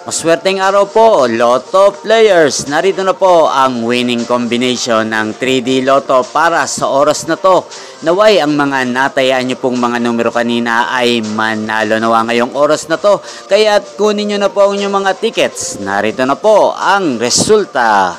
Maswerteng araw po, Lotto players. Narito na po ang winning combination ng 3D Lotto para sa oras na to. Naway ang mga natayaan nyo pong mga numero kanina ay manalo nawa ngayong oras na to. Kaya kunin nyo na po ang inyong mga tickets. Narito na po ang resulta.